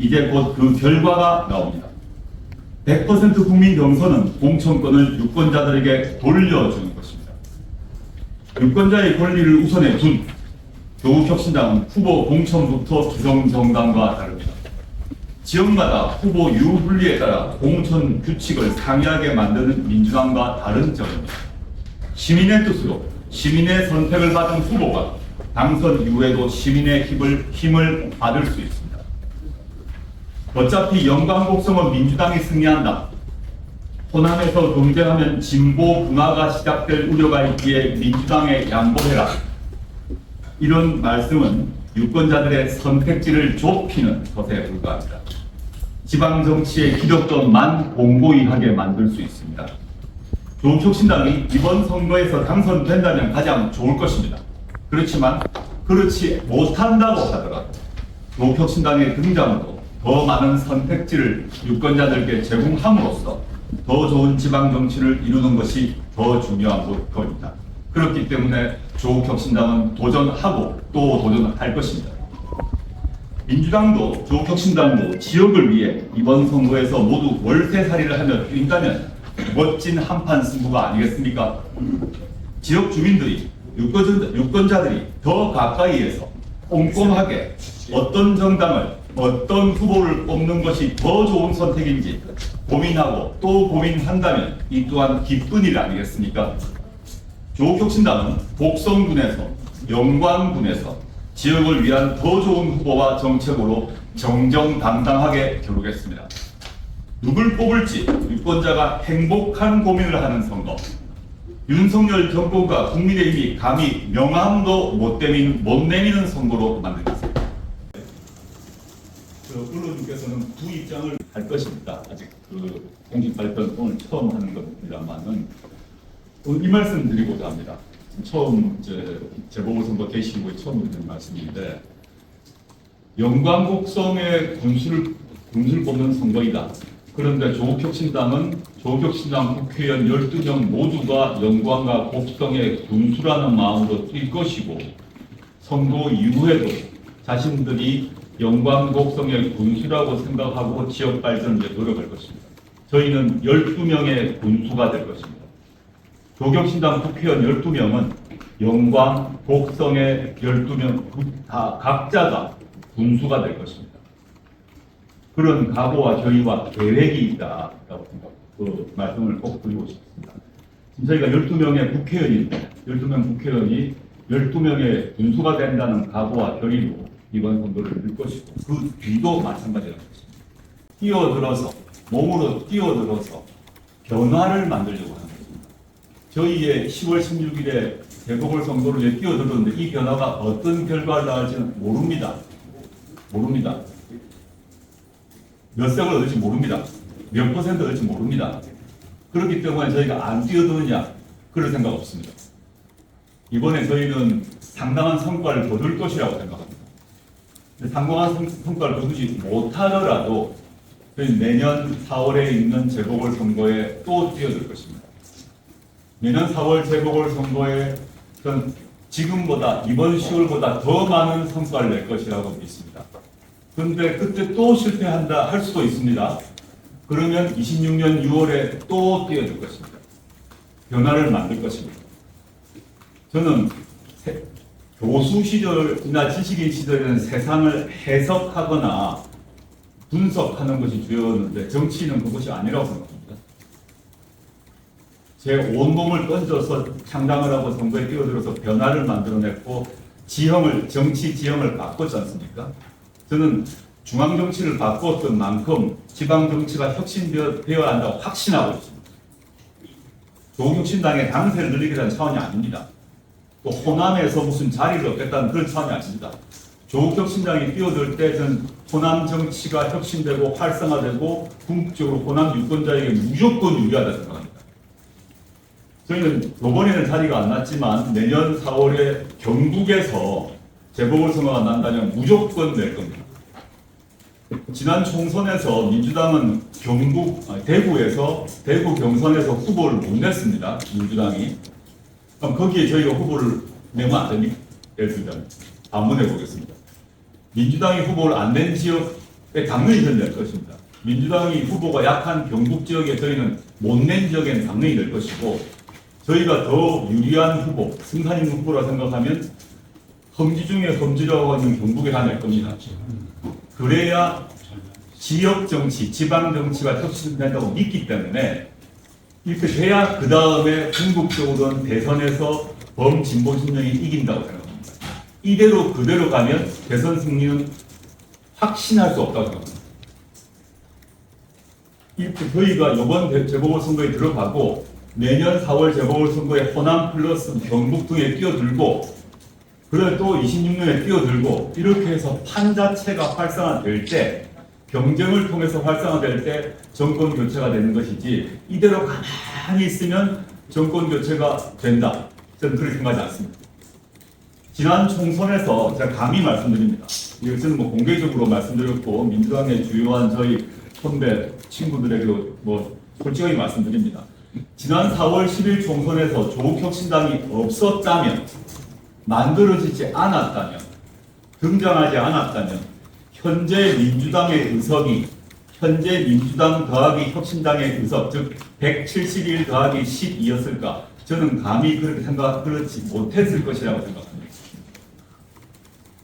이제 곧 그 결과가 나옵니다. 100% 국민 경선은 공천권을 유권자들에게 돌려주는 것입니다. 유권자의 권리를 우선해 둔 조국혁신당은 후보 공천부터 기성정당과 다릅니다. 지역마다 후보 유분리에 따라 공천 규칙을 상이하게 만드는 민주당과 다른 점입니다. 시민의 뜻으로 시민의 선택을 받은 후보가 당선 이후에도 시민의 힘을 받을 수 있습니다. 어차피 영광곡성은 민주당이 승리한다. 호남에서 경쟁하면 진보 분화가 시작될 우려가 있기에 민주당에 양보해라. 이런 말씀은 유권자들의 선택지를 좁히는 것에 불과합니다. 지방정치의 기득권만 공고히 하게 만들 수 있습니다. 조국혁신당이 이번 선거에서 당선된다면 가장 좋을 것입니다. 그렇지만 그렇지 못한다고 하더라도 조국혁신당의 등장으로 더 많은 선택지를 유권자들께 제공함으로써 더 좋은 지방정치를 이루는 것이 더 중요한 것입니다. 그렇기 때문에 조국혁신당은 도전하고 또 도전할 것입니다. 민주당도 조국혁신당도 지역을 위해 이번 선거에서 모두 월세살이를 하며 뛴다면 멋진 한판 승부가 아니겠습니까? 지역 주민들이 유권자들이 더 가까이에서 꼼꼼하게 어떤 정당을 어떤 후보를 뽑는 것이 더 좋은 선택인지 고민하고 또 고민한다면 이 또한 기쁜 일 아니겠습니까? 조국혁신당은 복성군에서 영광군에서 지역을 위한 더 좋은 후보와 정책으로 정정당당하게 겨루겠습니다. 누굴 뽑을지 유권자가 행복한 고민을 하는 선거. 윤석열 정권과 국민의힘이 감히 명함도 못 내미는 선거로 만들겠습니다. 언론님께서는 두 입장을 할 것입니다. 아직 그 공식 발표는 오늘 처음 하는 겁니다만은 이 말씀 드리고자 합니다. 처음 재보궐선거 대신 후에 처음 드리는 말씀인데 영광곡성의 군수를 뽑는 선거이다. 그런데 조국혁신당 국회의원 12명 모두가 영광과 곡성의 군수라는 마음으로 뛸 것이고 선거 이후에도 자신들이 영광 곡성의 군수라고 생각하고 지역 발전을 위해 노력할 것입니다. 저희는 12명의 군수가 될 것입니다. 조국혁신당 국회의원 12명은 영광, 곡성의 12명 다 각자가 군수가 될 것입니다. 그런 각오와 결의와 계획이 있다라고 그 말씀을 꼭 드리고 싶습니다. 지금 저희가 12명의 국회의원인데 12명 국회의원이 12명의 군수가 된다는 각오와 결의로 이번 선거를 이룰 것이고 그 뒤도 마찬가지라는 것입니다. 몸으로 뛰어들어서 변화를 만들려고 하는 것입니다. 저희의 10월 16일에 재보궐선거를 뛰어들었는데 이 변화가 어떤 결과를 낳을지는 모릅니다. 몇 석을 얻을지 모릅니다. 몇 퍼센트 얻을지 모릅니다. 그렇기 때문에 저희가 안 뛰어드느냐 그럴 생각 없습니다. 이번에 저희는 상당한 성과를 거둘 것이라고 생각합니다. 상당한 성과를 거두지 못하더라도 내년 4월에 있는 재보궐선거에 또 뛰어들 것입니다. 내년 4월 재보궐선거에 지금보다 이번 10월보다 더 많은 성과를 낼 것이라고 믿습니다. 그런데 그때 또 실패한다 할 수도 있습니다. 그러면 26년 6월에 또 뛰어들 것입니다. 변화를 만들 것입니다. 저는 교수 시절이나 지식인 시절에는 세상을 해석하거나 분석하는 것이 주요였는데 정치는 그것이 아니라고 생각합니다. 제 온몸을 던져서 창당을 하고 선거에 뛰어들어서 변화를 만들어냈고 정치 지형을 바꿨지 않습니까? 저는 중앙정치를 바꿨던 만큼 지방정치가 혁신되어야 한다고 확신하고 있습니다. 조국혁신당의 당세를 늘리겠다는 차원이 아닙니다. 또 호남에서 무슨 자리를 얻겠다는 그런 차원이 아닙니다. 조국혁신당이 뛰어들 때 전 호남 정치가 혁신되고 활성화되고 궁극적으로 호남 유권자에게 무조건 유리하다 생각합니다. 저희는 이번에는 자리가 안 났지만 내년 4월에 경북에서 재보궐선거가 난다면 무조건 낼 겁니다. 지난 총선에서 민주당은 대구 경선에서 후보를 못 냈습니다. 민주당이. 그럼 거기에 저희가 후보를 내면 안 됩니까? 예를 들면 반문해 보겠습니다. 민주당이 후보를 안 낸 지역 당연히 될 것입니다. 민주당이 후보가 약한 경북 지역에 저희는 못 낸 지역에는 당연히 될 것이고, 저희가 더 유리한 후보, 승산 있는 후보라 생각하면 험지 중에 험지라고 하는 경북에 다 낼 겁니다. 그래야 지역 정치, 지방 정치가 혁신된다고 믿기 때문에 이렇게 돼야 그 다음에 궁극적으로는 대선에서 범진보 진영이 이긴다고 생각합니다. 이대로 그대로 가면 대선 승리는 확신할 수 없다고 생각합니다. 이렇게 저희가 이번 재보궐선거에 들어가고 내년 4월 재보궐선거에 호남 플러스 경북 등에 뛰어들고 그래 또 26년에 뛰어들고 이렇게 해서 판 자체가 활성화될 때 경쟁을 통해서 활성화될 때 정권 교체가 되는 것이지 이대로 가만히 있으면 정권 교체가 된다. 저는 그렇게 생각하지 않습니다. 지난 총선에서 제가 감히 말씀드립니다. 이것은 뭐 공개적으로 말씀드렸고 민주당의 주요한 저희 선배 친구들에게도 뭐 솔직하게 말씀드립니다. 지난 4월 10일 총선에서 조국혁신당이 없었다면 만들어지지 않았다면 등장하지 않았다면 현재 민주당의 의석이 현재 민주당 더하기 혁신당의 의석 즉 171 더하기 12였을까? 저는 감히 그렇게 그렇지 못했을 것이라고 생각합니다.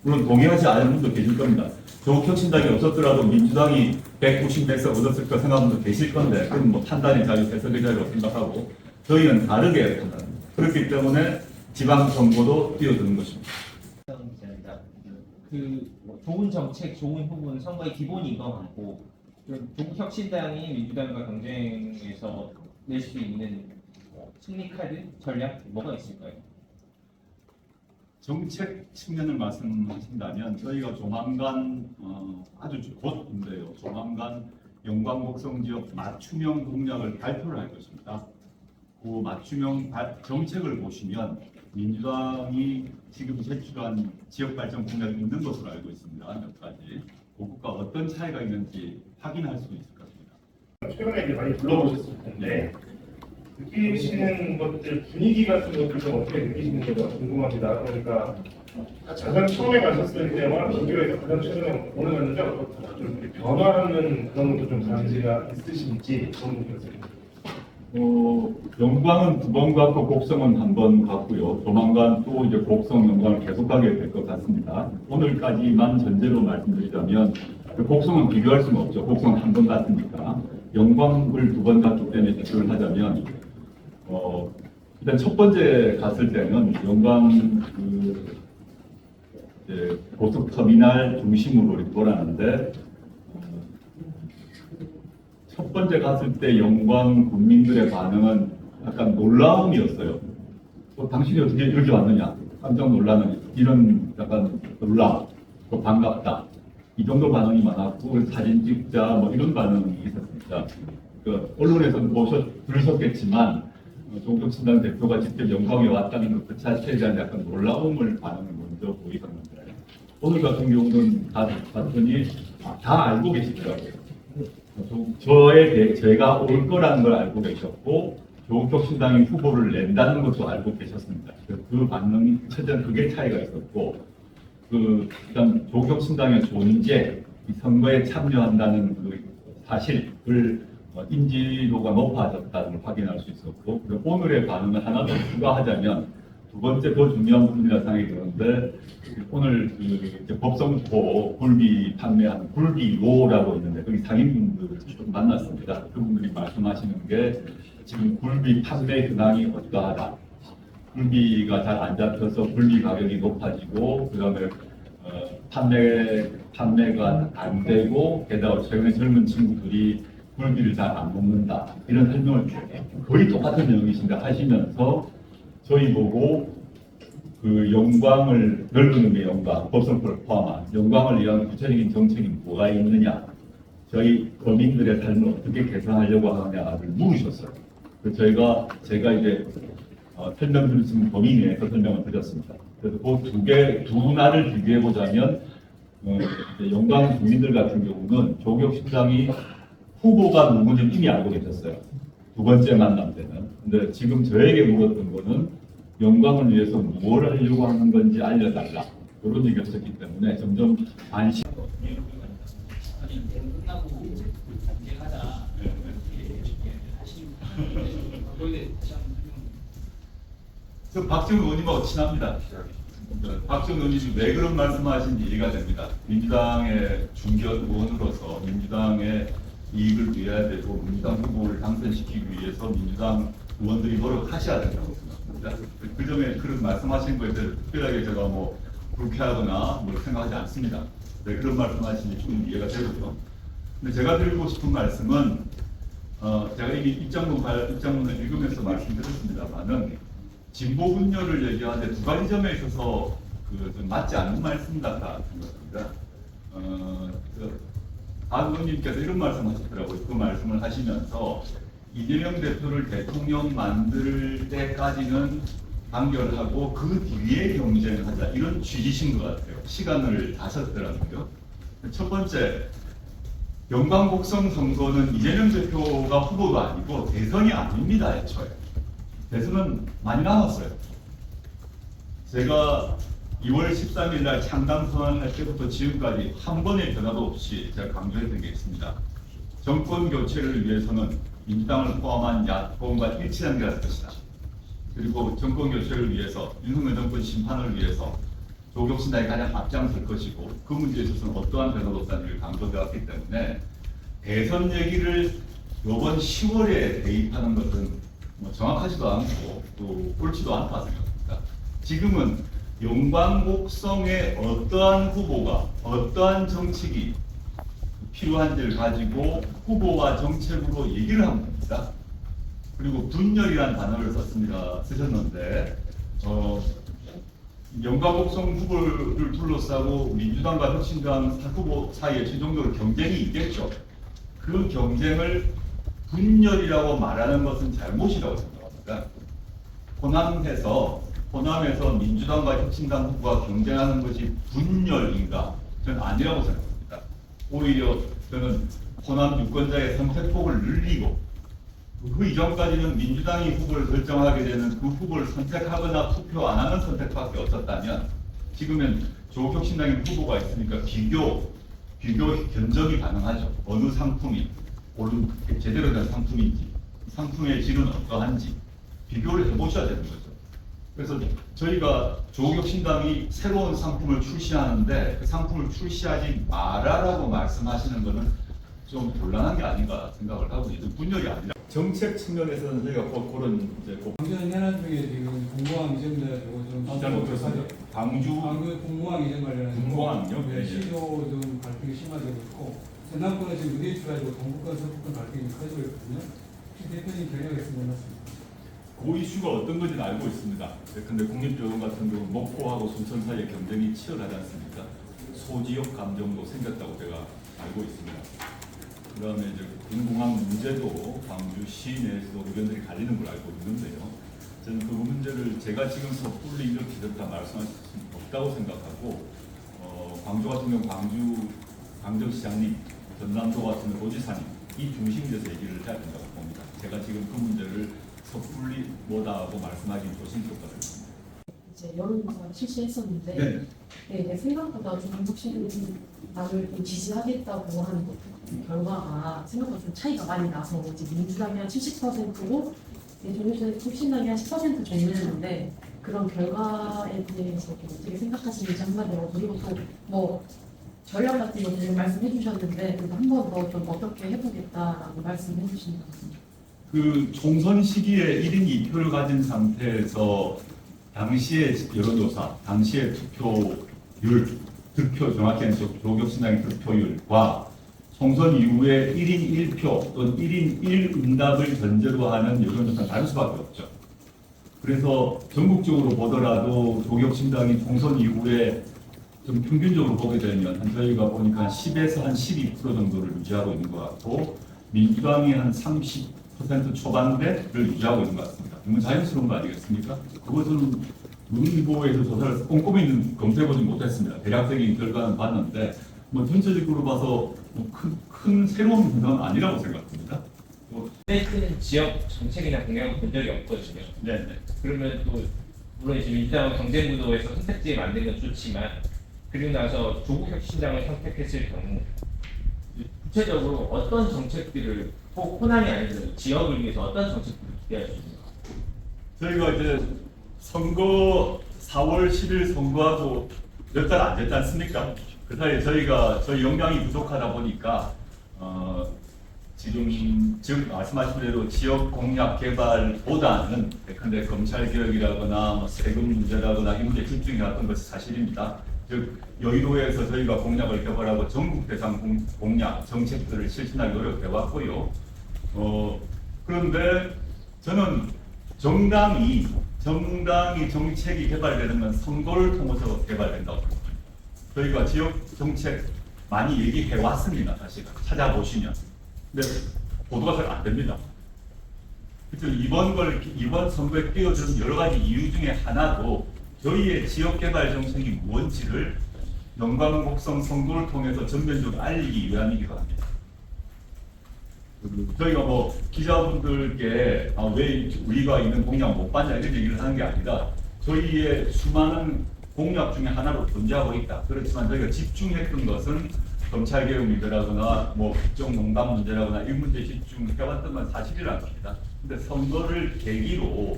물론 동의하지 않은 분도 계실 겁니다. 조국혁신당이 없었더라도 민주당이 190석 얻었을 거 생각하는 분도 계실 건데 그건 뭐 판단의 자유, 해석의 자유라고 생각하고 저희는 다르게 판단합니다. 그렇기 때문에 지방선거도 뛰어드는 것입니다. 좋은 정책, 좋은 후보는 선거의 기본인 것 같고 조국혁신당이 민주당과 경쟁에서 낼 수 있는 승리 카드 전략 뭐가 있을까요? 정책 측면을 말씀하신다면 저희가 조만간 아주 곧인데요. 조만간 영광곡성 지역 맞춤형 공약을 발표를 할 것입니다. 그 맞춤형 정책을 보시면 민주당이 지금 제출한 지역발전 공약이 있는 것으로 알고 있습니다. 몇 가지. 그것과 어떤 차이가 있는지 확인할 수 있을 것 같습니다. 최근에 이제 많이 둘러보셨을 텐데 느끼시는 것들 분위기 같은 것들 좀 어떻게 느끼시는지가 궁금합니다. 그러니까 가장 처음에 가셨을 때와 비교해서 가장 최근에 오늘 갔는데 좀 이렇게 변화하는 그런 것도 좀 감지가 있으신지 궁금해요. 영광은 2번 갔고 곡성은 1번 갔고요. 조만간 또 이제 곡성, 영광을 계속 가게 될 것 같습니다. 오늘까지만 전제로 말씀드리자면 곡성은 비교할 수는 없죠. 곡성은 1번 갔으니까. 영광을 2번 갔기 때문에 비교를 하자면 일단 첫 번째 갔을 때는 영광 고속터미널 중심으로 이렇게 돌았는데 첫 번째 갔을 때 영광 국민들의 반응은 약간 놀라움이었어요. 당신이 어떻게 이렇게 왔느냐? 깜짝 놀라는 이런 약간 놀람, 또 반갑다. 이 정도 반응이 많았고 사진 찍자 뭐 이런 반응이 있었습니다. 언론에서도 들으셨겠지만 조국혁신당 대표가 직접 영광에 왔다는 것 그 자체에 대한 약간 놀라움을 반응을 먼저 보이셨는데 오늘 같은 경우는 다 봤더니 다 알고 계시더라고요. 제가 올 거라는 걸 알고 계셨고 조국혁신당이 후보를 낸다는 것도 알고 계셨습니다. 그 반응이 첫째는 그게 차이가 있었고 일단 조국혁신당의 존재, 이 선거에 참여한다는 그 사실을 인지도가 높아졌다는 걸 확인할 수 있었고 그리고 오늘의 반응을 하나 더 추가하자면 두 번째 더 중요한 부분이라 생각이 드는데 오늘 법성포 굴비 판매하는 굴비로라고 있는데 거기 상인분들을 좀 만났습니다. 그분들이 말씀하시는 게 지금 굴비 판매 현황이 어떠하다. 굴비가 잘 안 잡혀서 굴비 가격이 높아지고 그다음에 판매가 안 되고 게다가 최근에 젊은 친구들이 굴비를 잘 안 먹는다. 이런 설명을 거의 똑같은 내용이신데 하시면서 저희 보고 그 영광을 넓은 의미의 영광, 법성포를 포함한 영광을 위한 구체적인 정책이 뭐가 있느냐, 저희 거민들의 삶을 어떻게 개선하려고 하느냐를 물으셨어요. 그래서 제가 이제 설명드릴 수 있는 범위 내에서 설명을 드렸습니다. 그래서 그 두 날을 비교해 보자면 영광 국민들 같은 경우는 조국혁신당이 후보가 누군지 이미 알고 계셨어요. 두 번째 만남 때는. 근데 지금 저에게 물었던 거는 영광을 위해서 뭘 하려고 하는 건지 알려달라. 그런 얘기였었기 때문에 점점 안심. 저 박지원 의원님하고 친합니다. 박지원 의원님이 왜 그런 말씀하신지 이해가 됩니다. 민주당의 중견 의원으로서 민주당의 이익을 위해야 되고 민주당 후보를 당선시키기 위해서 민주당 의원들이 노력하셔야 된다고 생각합니다. 그 점에 그런 말씀하신 거에 대해서 특별하게 제가 뭐 불쾌하거나 뭐 생각하지 않습니다. 네, 그런 말씀하시니 좀 이해가 되고요. 근데 제가 드리고 싶은 말씀은 제가 이미 입장문을 읽으면서 말씀드렸습니다만은 진보 분열을 얘기하는데 두 가지 점에 있어서 좀 맞지 않는 말씀 같다 생각합니다. 안 의원님께서 이런 말씀하셨더라고요. 그 말씀을 하시면서 이재명 대표를 대통령 만들 때까지는 단결하고 그 뒤에 경쟁하자 이런 취지신 것 같아요. 시간을 다셨더라고요. 첫 번째, 영광곡성 선거는 이재명 대표가 후보가 아니고 대선이 아닙니다. 애초에 대선은 많이 남았어요. 제가 2월 13일 날 창당 선언할 때부터 지금까지 한 번의 변화도 없이 제가 강조했던 게 있습니다. 정권 교체를 위해서는 민주당을 포함한 야권과 일치하는 게 할 것이다. 그리고 정권 교체를 위해서 윤석열 정권 심판을 위해서 조국혁신당이 가장 앞장설 것이고 그 문제에 있어서는 어떠한 변화도 없다는 걸 강조되었기 때문에 대선 얘기를 이번 10월에 대입하는 것은 뭐 정확하지도 않고 또 옳지도 않다 생각합니다. 지금은 영광곡성의 어떠한 후보가 어떠한 정책이 필요한지를 가지고 후보와 정책으로 얘기를 하면 됩니다. 그리고 분열이라는 단어를 쓰셨는데 영광곡성 후보를 둘러싸고 민주당과 혁신당 후보 사이에 최종적으로 경쟁이 있겠죠. 그 경쟁을 분열이라고 말하는 것은 잘못이라고 생각합니다. 호남에서 민주당과 혁신당 후보가 경쟁하는 것이 분열인가? 저는 아니라고 생각합니다. 오히려 저는 호남 유권자의 선택폭을 늘리고 그 이전까지는 민주당이 후보를 결정하게 되는 그 후보를 선택하거나 투표 안 하는 선택밖에 없었다면 지금은 조국혁신당의 후보가 있으니까 비교 견적이 가능하죠. 어느 상품이 옳은 제대로 된 상품인지 상품의 질은 어떠한지 비교를 해보셔야 되는 거죠. 그래서 저희가 조국혁신당이 새로운 상품을 출시하는데 그 상품을 출시하지 말아라고 말씀하시는 것은 좀 곤란한 게 아닌가 생각을 하고 있는 분열이 아니라 정책 측면에서는 저희가 그런 이제 방전 현안 중에 지금 공무원 이전자 좀 잘못했어요. 광주 공무원 이전 관련해서 공무원요? 네, 시도 좀 갈등이 심화되고 있고 전남권은 지금 의대 출하고 동북권 서북권 갈등이 커지고 있거든요. 혹시 대표님 견해가 있으면 말씀드립니다. 그 이슈가 어떤 건지는 알고 있습니다. 근데 국립병원 같은 경우 목포하고 순천 사이의 경쟁이 치열하지 않습니까? 소지역 감정도 생겼다고 제가 알고 있습니다. 그다음에 이제 공공항 문제도 광주시 내에서도 의견들이 갈리는 걸 알고 있는데요. 저는 그 문제를 제가 지금 섣불리 이렇게 됐다 말씀할 수 없다고 생각하고 광주 같은 경우 광주시장님, 전남도 같은 경우 도지사님 이 중심이 돼서 얘기를 해야 된다고 봅니다. 제가 지금 그 문제를 섣불리 뭐다고 말씀하기는 조심스럽습니다. 이제 여론조사 실시했었는데 네. 네, 생각보다 좀 혁신당을 좀 지지하겠다고 하는 결과가 생각보다 좀 차이가 많이 나서 이제 민주당이 한 70%고 혁신당이 한 10% 정도였는데 그런 결과에 대해서 좀 어떻게 생각하시는지 한마디로 그리고 또 뭐 전략 같은 것들 말씀해 주셨는데 한 번 더 좀 어떻게 해보겠다라고 말씀해 주시는 것 같습니다. 그 총선 시기에 1인 2표를 가진 상태에서 당시의 여론조사, 당시의 정확히는 조국혁신당의 득표율과 총선 이후에 1인 1표 또는 1인 1응답을 전제로 하는 여론조사는 다를 수밖에 없죠. 그래서 전국적으로 보더라도 조국혁신당이 총선 이후에 좀 평균적으로 보게 되면 저희가 보니까 한 10에서 한 12% 정도를 유지하고 있는 것 같고 민주당이 한 30% 초반대를 유지하고 있는 것 같습니다. 이건 자연스러운 거 아니겠습니까? 그것은 문보에서 조사를 꼼꼼히 검토해보지 못했습니다. 대략적인 결과는 봤는데 뭐 전체적으로 봐서 큰 새로운 현상은 아니라고 생각합니다. 큰 지역 정책이나 공약을 본 적이 없거든요. 네네. 그러면 또 물론 이제 민주당은 경쟁 구도에서 선택지 만드는 건 좋지만 그리고 나서 조국혁신당을 선택했을 경우 구체적으로 어떤 정책들을 호남이 아니더라도 지역을 위해서 어떤 정책들을 기대할 수 있습니까? 저희가 이제 선거 4월 10일 선거하고 몇 달 안 됐지 않습니까? 그 사이에 저희 역량이 부족하다 보니까 지금 말씀하신 대로 지역 공약 개발보다는 예컨대 검찰 개혁이라거나 뭐 세금 문제라거나 이 문제 집중해왔던 것이 사실입니다. 즉 여의도에서 저희가 공약을 개발하고 전국 대상 공약 정책들을 실천하기 노력해왔고요. 그런데 저는 정당이 정책이 개발되는 건 선거를 통해서 개발된다고 봅니다. 저희가 지역 정책 많이 얘기해 왔습니다. 사실 찾아보시면. 근데 보도가 잘 안 됩니다. 그래서 이번 선거에 끼어드는 여러 가지 이유 중에 하나도 저희의 지역 개발 정책이 뭔지를 영광곡성 선거를 통해서 전면적으로 알리기 위함이기도 합니다. 저희가 뭐 기자분들께 왜 우리가 있는 공약 못 봤냐 이런 얘기를 하는 게 아니라 저희의 수많은 공약 중에 하나로 존재하고 있다. 그렇지만 저희가 집중했던 것은 검찰 개혁 문제라거나 뭐 국정농단 문제라거나 이 문제에 집중해왔던 건 사실이라는 겁니다. 근데 선거를 계기로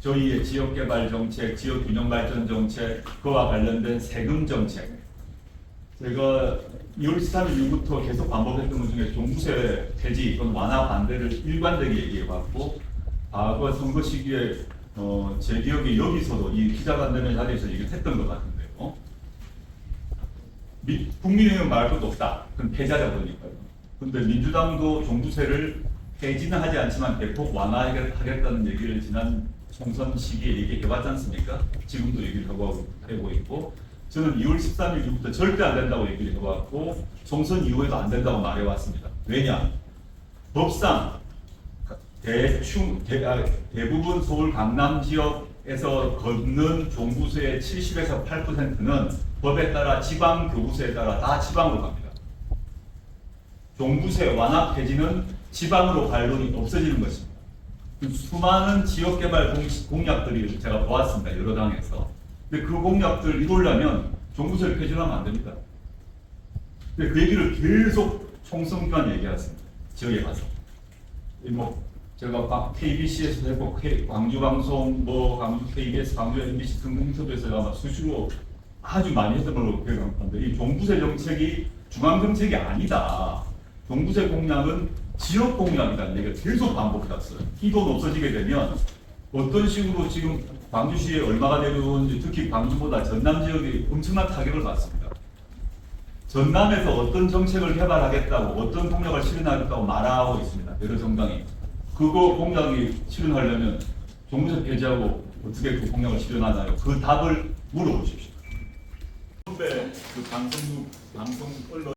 저희의 지역 개발 정책, 지역 균형 발전 정책, 그와 관련된 세금 정책, 제가 2월 13일 이후부터 계속 반복했던 것 중에 종부세 폐지 또는 완화 반대를 일관되게 얘기해왔고, 과거 선거 시기에 제 기억에 여기서도 이 기자간담회 자리에서 얘기를 했던 것 같은데요. 국민의힘은 말 것도 없다. 그건 패자자 보니까요. 근데 민주당도 종부세를 폐지는 하지 않지만 대폭 완화하겠다는 얘기를 지난 총선 시기에 얘기해봤지 않습니까? 지금도 얘기를 하고 있고, 저는 2월 13일 이후부터 절대 안 된다고 얘기를 해왔고, 총선 이후에도 안 된다고 말해왔습니다. 왜냐? 법상 대부분 서울 강남 지역에서 걷는 종부세의 70에서 8%는 법에 따라 지방 교부세에 따라 다 지방으로 갑니다. 종부세 완화 폐지는 지방으로 갈 돈이 없어지는 것입니다. 수많은 지역개발 공약들이 제가 보았습니다. 여러 당에서. 근데 그 공약들 이루려면 종부세를 폐지하면 안 됩니다. 근데 그 얘기를 계속 총선 기간 얘기했습니다. 지역에 가서. 뭐 제가 KBC에서 했고 광주 방송, 광주 KBS, 광주 MBC 등등 인터뷰에서 아마 수시로 아주 많이 했던 걸로 기억하는데, 이 종부세 정책이 중앙 정책이 아니다. 종부세 공약은 지역 공약이라는 얘기가 계속 반복됐어요. 이 돈 없어지게 되면 어떤 식으로 지금 광주시에 얼마가 내려오는지, 특히 광주보다 전남 지역이 엄청난 타격을 받습니다. 전남에서 어떤 정책을 개발하겠다고, 어떤 공약을 실현하겠다고 말하고 있습니다. 여러 정당이. 그거 공약이 실현하려면 종부세 폐지하고 어떻게 그 공약을 실현하나요? 그 답을 물어보십시오. 선배 그 방송 언론